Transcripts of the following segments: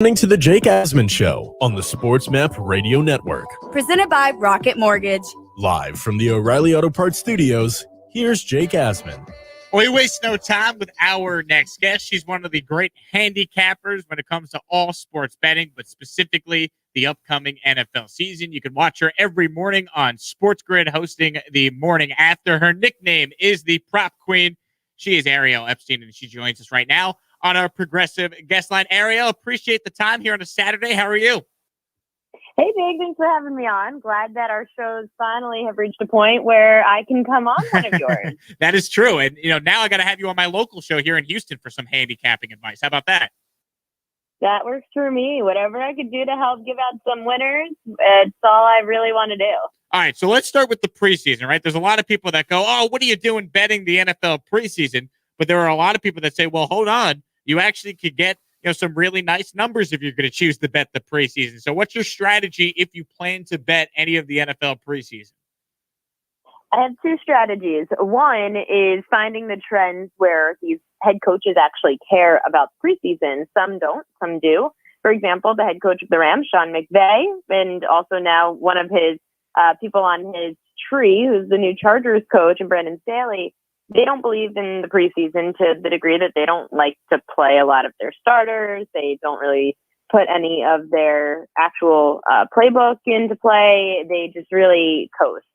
Listening to the Jake Asman Show on the Sports Map Radio Network. Presented by Rocket Mortgage. Live from the O'Reilly Auto Parts Studios, here's Jake Asman. We waste no time with our next guest. She's one of the great handicappers when it comes to all sports betting, but specifically the upcoming NFL season. You can watch her every morning on SportsGrid hosting the morning after. Her nickname is the Prop Queen. She is Ariel Epstein, and she joins us right now on our progressive guest line. Ariel, appreciate the time here on a Saturday. How are you? Hey, Jake. Thanks for having me on. Glad that our shows finally have reached a point where I can come on one of yours. That is true. And, now I got to have you on my local show here in Houston for some handicapping advice. How about that? That works for me. Whatever I could do to help give out some winners, it's all I really want to do. All right, so let's start with the preseason, right? There's a lot of people that go, oh, what are you doing betting the NFL preseason? But there are a lot of people that say, well, hold on. You actually could get some really nice numbers if you're going to choose to bet the preseason. So what's your strategy if you plan to bet any of the NFL preseason? I have two strategies. One is finding the trends where these head coaches actually care about preseason. Some don't, some do. For example, the head coach of the Rams, Sean McVay, and also now one of his people on his tree, who's the new Chargers coach, and Brandon Staley, they don't believe in the preseason to the degree that they don't like to play a lot of their starters. They don't really put any of their actual playbook into play. They just really coast.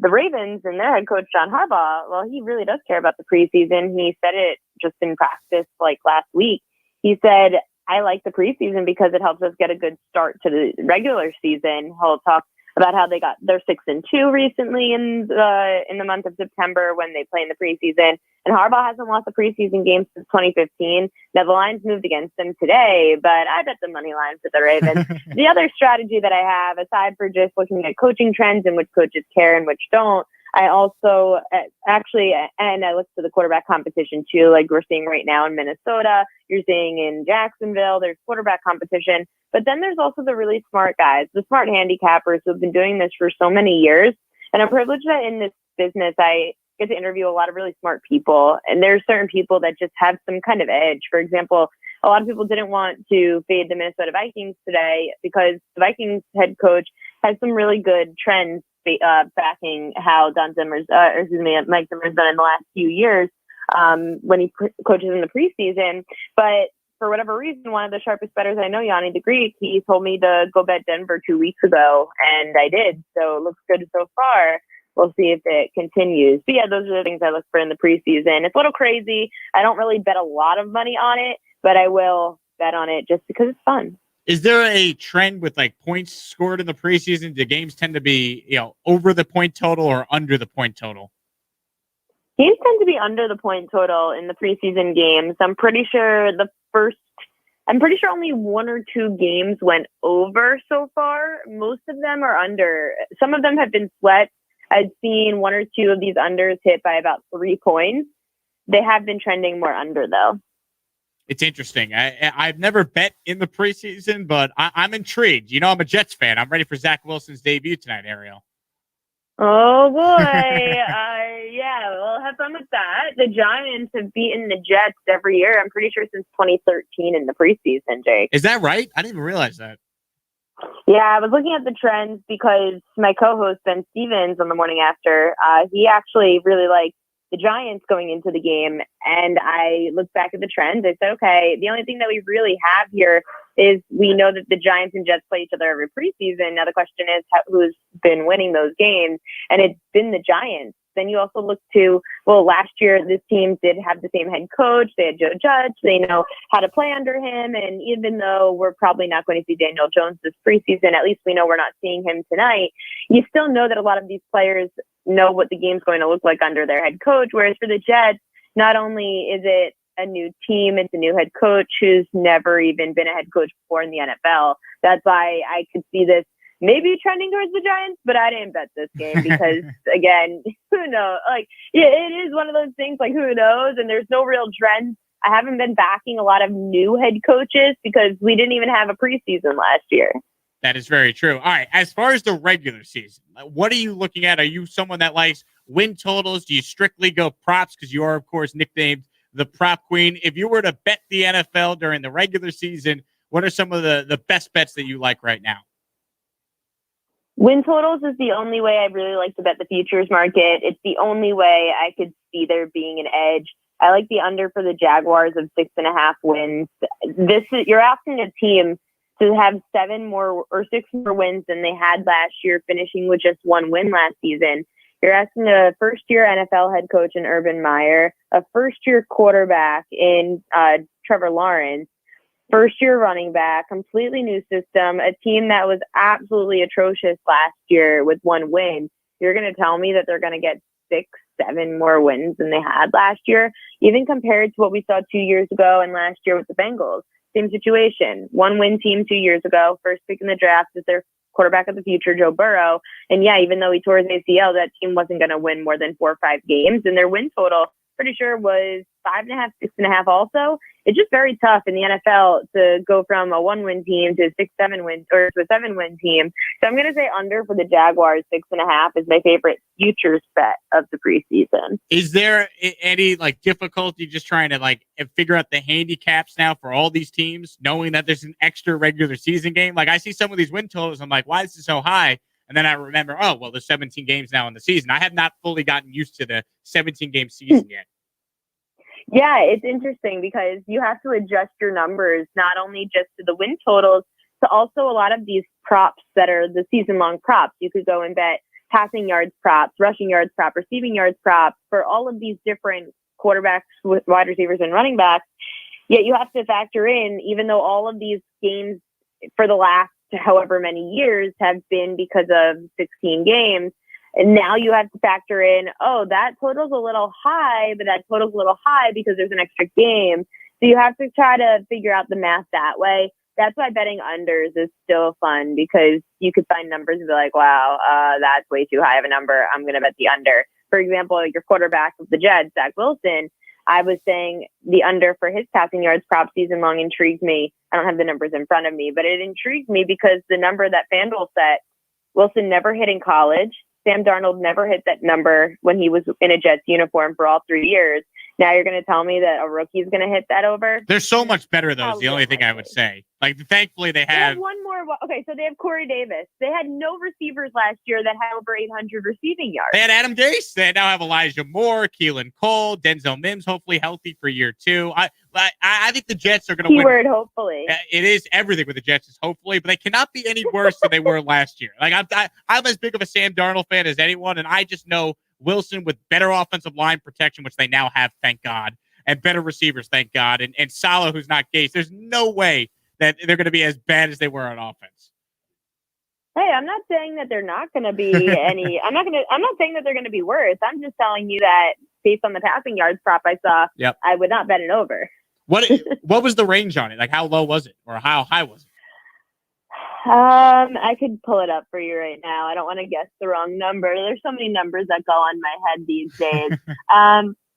The Ravens and their head coach, John Harbaugh, well, he really does care about the preseason. He said it just in practice like last week. He said, I like the preseason because it helps us get a good start to the regular season. He'll talk about how they got their 6-2 recently in the month of September when they play in the preseason. And Harbaugh hasn't lost a preseason game since 2015. Now, the lines moved against them today, but I bet the money line for the Ravens. The other strategy that I have, aside for just looking at coaching trends and which coaches care and which don't, I also and I look to the quarterback competition too, like we're seeing right now in Minnesota. You're seeing in Jacksonville, there's quarterback competition. But then there's also the really smart guys, the smart handicappers who have been doing this for so many years. And I'm privileged that in this business, I get to interview a lot of really smart people. And there's certain people that just have some kind of edge. For example, a lot of people didn't want to fade the Minnesota Vikings today because the Vikings head coach has some really good trends backing how Mike Zimmer's done in the last few years when he coaches in the preseason. But for whatever reason, one of the sharpest bettors I know, Yanni the Greek, he told me to go bet Denver 2 weeks ago, and I did. So it looks good so far. We'll see if it continues. But yeah, those are the things I look for in the preseason. It's a little crazy. I don't really bet a lot of money on it, but I will bet on it just because it's fun. Is there a trend with like points scored in the preseason? Do games tend to be, over the point total or under the point total? Games tend to be under the point total in the preseason games. I'm pretty sure only 1 or 2 games went over so far. Most of them are under. Some of them have been swept. I've seen 1 or 2 of these unders hit by about 3 points. They have been trending more under, though. It's interesting. I've never bet in the preseason, but I'm intrigued. I'm a Jets fan. I'm ready for Zach Wilson's debut tonight, Ariel. Oh, boy. Yeah, we'll have fun with that. The Giants have beaten the Jets every year, I'm pretty sure, since 2013 in the preseason, Jake. Is that right? I didn't even realize that. Yeah, I was looking at the trends because my co-host, Ben Stevens, on the morning after, he actually really liked the Giants going into the game. And I looked back at the trends. I said, okay, the only thing that we really have here is we know that the Giants and Jets play each other every preseason. Now the question is who's been winning those games, and it's been the Giants. Then you also look to, last year this team did have the same head coach. They had Joe Judge. They know how to play under him. And even though we're probably not going to see Daniel Jones this preseason, at least we know we're not seeing him tonight. You still know that a lot of these players know what the game's going to look like under their head coach. Whereas for the Jets, not only is it a new team, it's a new head coach who's never even been a head coach before in the NFL. That's why I could see this maybe trending towards the Giants, but I didn't bet this game because, again, who knows? It is one of those things, who knows? And there's no real trend. I haven't been backing a lot of new head coaches because we didn't even have a preseason last year. That is very true. All right, as far as the regular season, what are you looking at? Are you someone that likes win totals? Do you strictly go props because you are, of course, nicknamed the Prop Queen? If you were to bet the NFL during the regular season, what are some of the best bets that you like right now? Win totals is the only way I really like to bet the futures market. It's the only way I could see there being an edge. I like the under for the Jaguars of 6.5 wins. You're asking a team to have 7 more or 6 more wins than they had last year, finishing with just 1 win last season. You're asking a first-year NFL head coach in Urban Meyer, a first-year quarterback in Trevor Lawrence, first-year running back, completely new system, a team that was absolutely atrocious last year with 1 win. You're going to tell me that they're going to get 6, 7 more wins than they had last year, even compared to what we saw 2 years ago and last year with the Bengals. Same situation. 1-win team 2 years ago, first pick in the draft is their quarterback of the future, Joe Burrow. And yeah, even though he tore his ACL, that team wasn't going to win more than 4 or 5 games. And their win total, pretty sure, was 5.5, 6.5 also. It's just very tough in the NFL to go from a 1-win team to 6-7 wins or to a 7-win team. So I'm going to say under for the Jaguars. 6.5 is my favorite futures bet of the preseason. Is there any difficulty just trying to figure out the handicaps now for all these teams, knowing that there's an extra regular season game? I see some of these win totals. I'm like, why is this so high? And then I remember, oh, well, there's 17 games now in the season. I have not fully gotten used to the 17-game season yet. Yeah, it's interesting because you have to adjust your numbers, not only just to the win totals, to also a lot of these props that are the season-long props. You could go and bet passing yards props, rushing yards prop, receiving yards props for all of these different quarterbacks, wide receivers, and running backs. Yet you have to factor in, even though all of these games for the last however many years have been because of 16 games, and now you have to factor in, oh, that total's a little high, but that total's a little high because there's an extra game. So you have to try to figure out the math that way. That's why betting unders is still fun, because you could find numbers and be like, wow, that's way too high of a number. I'm going to bet the under. For example, your quarterback of the Jets, Zach Wilson, I was saying the under for his passing yards prop season long intrigued me. I don't have the numbers in front of me, but it intrigued me because the number that FanDuel set, Wilson never hit in college. Sam Darnold never hit that number when he was in a Jets uniform for all 3 years. Now you're going to tell me that a rookie is going to hit that over? They're so much better, though, is the only thing I would say. Thankfully, they have one more. Okay, so they have Corey Davis. They had no receivers last year that had over 800 receiving yards. They had Adam Gase. They now have Elijah Moore, Keelan Cole, Denzel Mims, hopefully healthy for year 2. I think the Jets are going to win. Keyword, hopefully. It is everything with the Jets is hopefully, but they cannot be any worse than they were last year. I'm as big of a Sam Darnold fan as anyone, and I just know Wilson with better offensive line protection, which they now have, thank God, and better receivers, thank God, and Salah, who's not Gase. There's no way that they're going to be as bad as they were on offense. Hey, I'm not saying that they're not going to be any. I'm not saying that they're going to be worse. I'm just telling you that based on the passing yards prop I saw, yep, I would not bet it over. What was the range on it? How low was it, or how high was it? I could pull it up for you right now. I don't want to guess the wrong number. There's so many numbers that go on my head these days.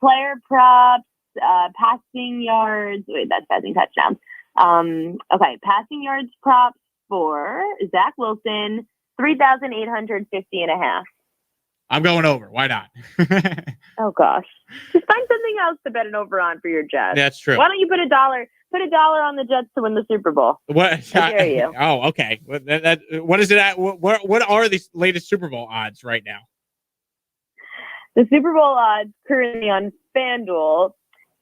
Player props, passing yards. Wait, that's passing touchdowns. Okay, passing yards props for Zach Wilson, 3,850.5. I'm going over. Why not? Oh gosh, just find something else to bet an over on for your Jets. That's true. Why don't you put $1? Put $1 on the Jets to win the Super Bowl. What? I dare you. Oh, okay. What is it at? What are the latest Super Bowl odds right now? The Super Bowl odds currently on FanDuel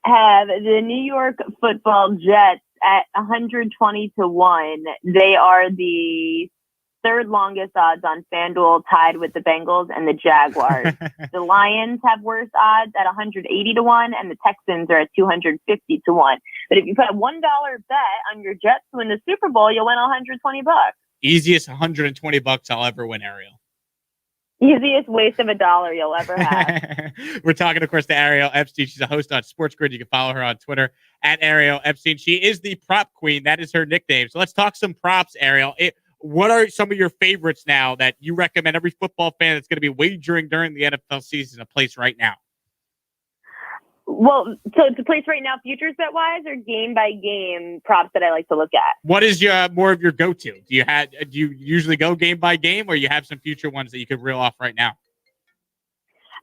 have the New York Football Jets at 120 to 1. They are the third longest odds on FanDuel, tied with the Bengals and the Jaguars. The Lions have worse odds at 180 to 1, and the Texans are at 250 to 1. But if you put a $1 bet on your Jets to win the Super Bowl, you'll win $120. Easiest $120 I'll ever win, Ariel. Easiest waste of $1 you'll ever have. We're talking, of course, to Ariel Epstein. She's a host on SportsGrid. You can follow her on Twitter at Ariel Epstein. She is the prop queen. That is her nickname. So let's talk some props, Ariel. What are some of your favorites now that you recommend every football fan that's going to be wagering during the NFL season to place right now? Well, so to place right now, futures bet wise or game by game props that I like to look at? What is more of your go-to? Do you usually go game by game, or you have some future ones that you could reel off right now?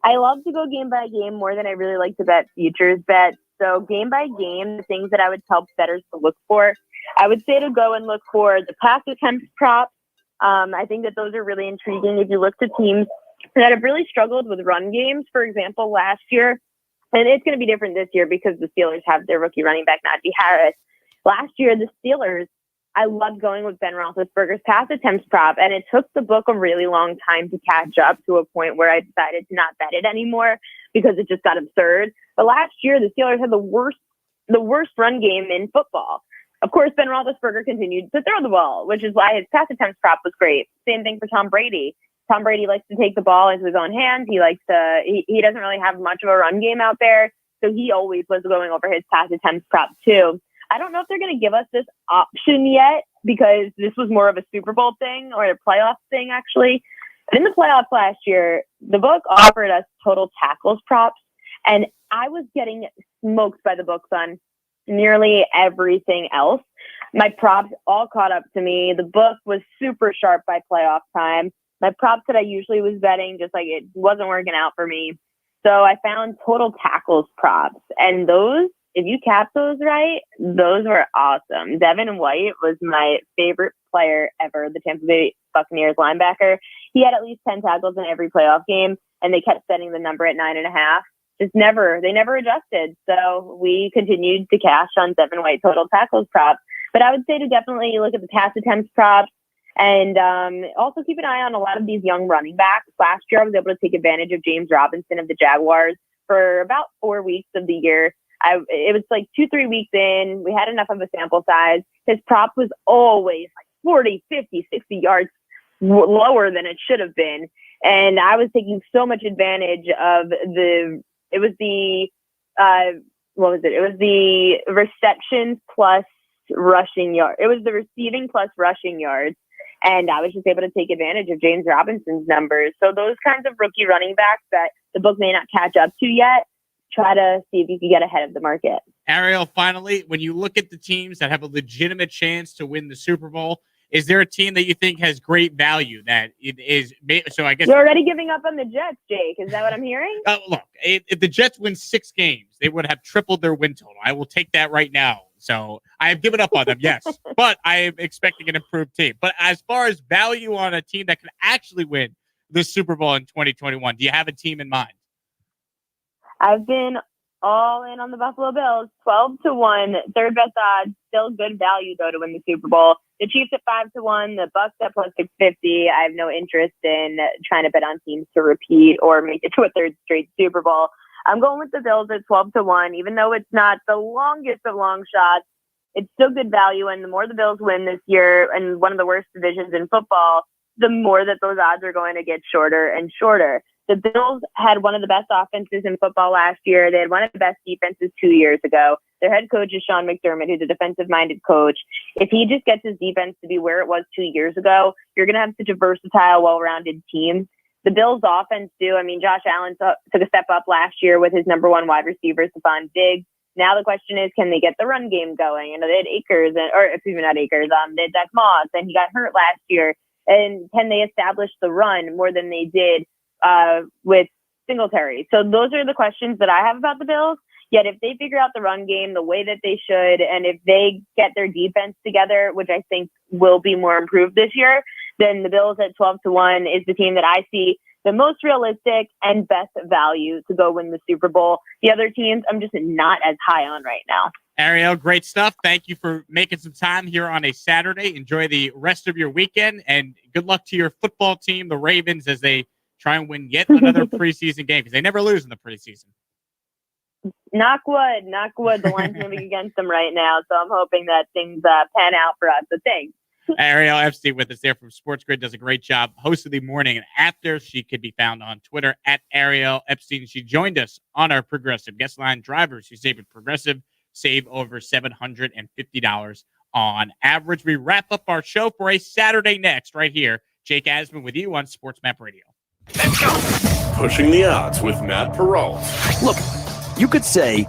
I love to go game by game more than I really like to bet futures bets. So game by game, the things that I would tell bettors to look for I would say to go and look for the pass attempts props. I think that those are really intriguing. If you look to teams that have really struggled with run games, for example, last year, and it's going to be different this year because the Steelers have their rookie running back, Najee Harris. Last year, the Steelers, I loved going with Ben Roethlisberger's pass attempts prop, and it took the book a really long time to catch up to a point where I decided to not bet it anymore because it just got absurd. But last year, the Steelers had the worst run game in football. Of course, Ben Roethlisberger continued to throw the ball, which is why his pass attempts prop was great. Same thing for Tom Brady. Tom Brady likes to take the ball into his own hands. He doesn't really have much of a run game out there, so he always was going over his pass attempts prop too. I don't know if they're going to give us this option yet because this was more of a Super Bowl thing or a playoff thing, actually. But in the playoffs last year, the book offered us total tackles props, and I was getting smoked by the books on nearly everything else. My props all caught up to me. The book was super sharp by playoff time. My props that I usually was betting, just like it wasn't working out for me. So I found total tackles props, and those, if you cap those right, those were awesome. Devin White was my favorite player ever, the Tampa Bay Buccaneers linebacker. He had at least 10 tackles in every playoff game, and they kept setting the number at 9.5. They never adjusted. So we continued to cash on Devin White total tackles props. But I would say to definitely look at the pass attempts props and also keep an eye on a lot of these young running backs. Last year, I was able to take advantage of James Robinson of the Jaguars for about 4 weeks of the year. It was like 2-3 weeks in. We had enough of a sample size. His prop was always like 40, 50, 60 yards lower than it should have been. And I was taking so much advantage of the receptions plus rushing yard. It was the receiving plus rushing yards. And I was just able to take advantage of James Robinson's numbers. So those kinds of rookie running backs that the book may not catch up to yet, try to see if you can get ahead of the market. Ariel, finally, when you look at the teams that have a legitimate chance to win the Super Bowl, is there a team that you think has great value that it is? So I guess you're already giving up on the Jets, Jake. Is that what I'm hearing? Look, if the Jets win 6 games, they would have tripled their win total. I will take that right now. So I have given up on them, yes, but I am expecting an improved team. But as far as value on a team that can actually win the Super Bowl in 2021, do you have a team in mind? I've been all in on the Buffalo Bills, 12-1, third best odds, still good value though to win the Super Bowl. The Chiefs at 5-1, the Bucs at plus 650. I have no interest in trying to bet on teams to repeat or make it to a third straight Super Bowl. I'm going with the Bills at 12-1, even though it's not the longest of long shots. It's still good value, and the more the Bills win this year, and one of the worst divisions in football, the more that those odds are going to get shorter and shorter. The Bills had one of the best offenses in football last year. They had one of the best defenses 2 years ago. Their head coach is Sean McDermott, who's a defensive-minded coach. If he just gets his defense to be where it was 2 years ago, you're going to have such a versatile, well-rounded team. The Bills' offense, too. I mean, Josh Allen took a step up last year with his number one wide receiver, Stephon Diggs. Now the question is, can they get the run game going? You know, they had Akers, they had Zach Moss, and he got hurt last year. And can they establish the run more than they did with Singletary? So those are the questions that I have about the Bills. Yet if they figure out the run game the way that they should, and if they get their defense together, which I think will be more improved this year, then the Bills at 12-1 is the team that I see the most realistic and best value to go win the Super Bowl. The other teams, I'm just not as high on right now. Ariel, great stuff. Thank you for making some time here on a Saturday. Enjoy the rest of your weekend, and good luck to your football team, the Ravens, as they try and win yet another preseason game, because they never lose in the preseason. Knock wood. The line's moving against them right now, so I'm hoping that things pan out for us. So thanks. Ariel Epstein with us there from SportsGrid, does a great job. Host of the morning and after. She could be found on Twitter at Ariel Epstein. She joined us on our Progressive Guest Line. Drivers who save at Progressive save over $750 on average. We wrap up our show for a Saturday next right here. Jake Asman with you on Sports Map Radio. Pushing the odds with Matt Peralt. Look, you could say